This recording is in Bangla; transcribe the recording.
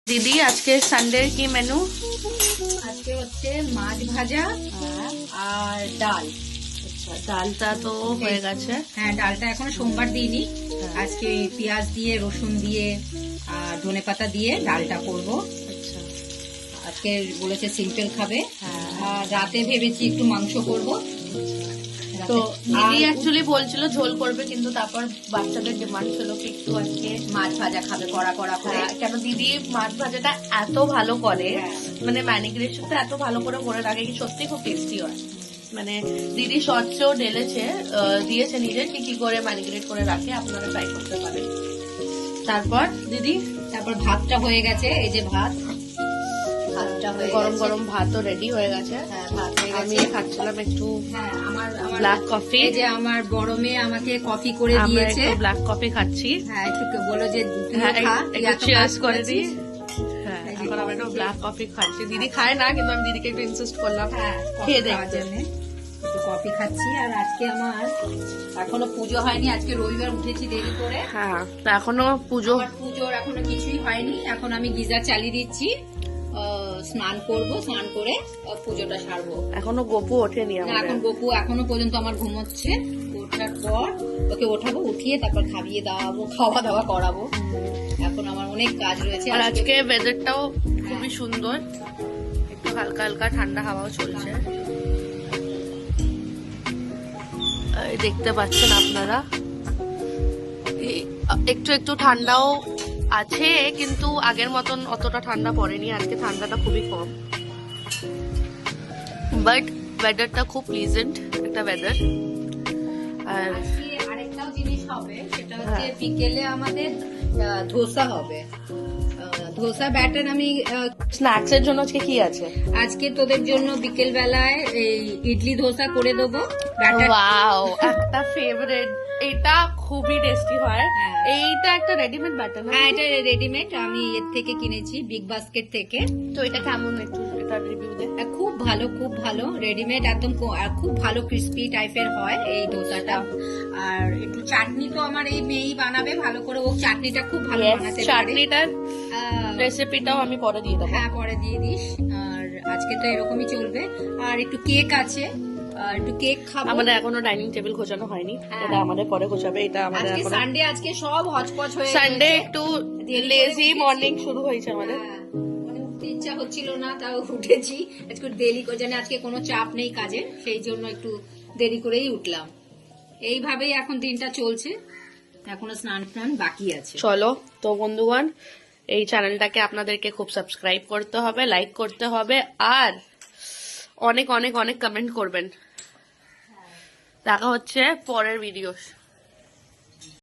দিদি আজকে সানডে কি মেনু? আজকে হচ্ছে মাছ ভাজা আর ডাল। আচ্ছা, ডালটা তো হয়ে গেছে। হ্যাঁ, ডালটা এখনো সোমবার দিইনি। আজকে পেঁয়াজ দিয়ে রসুন দিয়ে আর ধনেপাতা দিয়ে ডালটা করব। আচ্ছা, আজকে বলেছে সিম্পল খাবে। হ্যাঁ। আর রাতে ভেবেছি একটু মাংস করব। তো দিদি অ্যাকচুয়ালি বলছিল ঝোল করবে, কিন্তু তারপর বাচ্চাদের ডিমান্ড ছিল কি একটু আজকে মাছ ভাজা খাবে কড়া কড়া করে। কেন দিদি মাছ ভাজাটা এত ভালো করে, হ্যাঁ। মানে ম্যানিগ্রেশনটা এত ভালো করে রাখে কি সত্যি খুব টেস্টি হয়। মানে দিদি শর্টসেও ঢেলেছে, দিয়েছে নিজে কি কি করে ম্যানিগ্রেট করে রাখে, আপনারা ট্রাই করতে পারেন। তারপর দিদি তারপর ভাতটা হয়ে গেছে, এই যে ভাতটা হয়ে গরম গেছে। গরম ভাতও রেডি হয়ে গেছে। হ্যাঁ, ভাত হয়ে আমি গেছে। খাচ্ছিলাম একটু হ্যাঁ, আমার ব্ল্যাক কফি। এই যে আমার বড় মেয়ে আমাকে কফি করে আমরা দিয়েছে। একটু ব্ল্যাক কফি খাচ্ছি। হ্যাঁ, একটু বলো যে তুইও হ্যাঁ, খা, একটু তুই এত cheers কাজ করে দিই। করেছিস। হ্যাঁ, এই যে এখন আমরা একটু coffee ব্ল্যাক কফি খাচ্ছি। দিদি খায় না, কিন্তু আমি দিদিকে একটু ইনসিস্ট করলাম হ্যাঁ, খেয়ে coffee খাওয়ার দেখতে। জন্যে। একটু কফি খাচ্ছি। আর আজকে আমার এখনো পুজো হয়নি, আজকে রবিবার উঠেছি দেরি করে। হ্যাঁ, তো এখনো পুজো আমার পুজোর এখনো কিছুই হয়নি। এখন আমি গিজার চালিয়ে দিচ্ছি, স্নান করব, স্নান করে পুজোটা সারবো। এখনো গপু ওঠেনি না, আমাদের। এখন গপু এখনো পর্যন্ত আমার ঘুমোচ্ছে। ওঠার পর ওকে ওঠাবো, উঠিয়ে তারপর খাইয়ে দাওয়াবো, খাওয়া দাওয়া করাবো। এখন আমার অনেক কাজ রয়েছে। আর আজকে ওয়েদারটাও খুবই সুন্দর, একটু হালকা হালকা ঠান্ডা হাওয়াও চলছে। এই দেখতে পাচ্ছেন আপনারা, একটু একটু ঠান্ডাও আছে, কিন্তু আগের মতন অতটা ঠান্ডা পড়েনি। আজকে ঠান্ডাটা খুবই কম, বাট ওয়েদারটা খুব প্লিজেন্ট একটা ওয়েদার। আর আজকে আরেকটাও জিনিস হবে, সেটা হচ্ছে হ্যাঁ। বিকেলে আমাদের ধোসা হবে। ধোসা ব্যাটার আমি স্ন্যাক্স এর জন্য আজকে কি আছে? আজকে তোদের জন্য বিকেল বেলায় এই ইডলি ধোসা করে দেবো। ব্যাটার ওয়াও, একটা ফেভারিট। এটা খুবই টেস্টি হয়। হ্যাঁ। এইটা একটা রেডিমেড ব্যাটার না? হ্যাঁ, এটা রেডিমেড, আমি এর থেকে কিনেছি বিগ বাস্কেট থেকে। তো এটা কেমন, একটু এটা রিভিউ দে। খুব ভালো, খুব ভালো রেডিমেড, একদম আর খুব ভালো ক্রিস্পি টাইপের হয় এই ধোসাটা। আর একটু চাটনি তো আমার এই মেয়েই বানাবে ভালো করে, ও চাটনিটা খুব ভালো বানাতে পারে। চাটনিটার রেসিপিটাও আমি পরে দিয়ে দেবো। হ্যাঁ, পরে দিয়ে দিস। আর আজকে তো এরকমই চলবে। আর একটু কেক আছে, একটু কেক খাবো। আমাদের এখনো ডাইনিং টেবিল গোছানো হয়নি, হ্যাঁ। এটা আমাদের পরে গোছাবে। এটা আমাদের আজকে এখনো সানডে, আজকে সব হচপচ হয়ে সানডে, গেছে। একটু দেরি করে লেজি উঠেছি। মর্নিং শুরু হয়েছে আমাদের। হ্যাঁ, মানে উঠতে ইচ্ছা হচ্ছিল না, তাও উঠেছি। আজকে দেরি করে, জানি আজকে কোনো চাপ নেই কাজে, সেই জন্য একটু দেরি করেই উঠলাম। এইভাবেই এখন দিনটা চলছে, এখনো স্নান টান বাকি আছে। চলো তো বন্ধুগণ, এই চ্যানেলটাকে আপনাদেরকে খুব সাবস্ক্রাইব করতে হবে, লাইক করতে হবে, আর অনেক অনেক অনেক কমেন্ট করবেন। দেখা হচ্ছে পরের ভিডিও।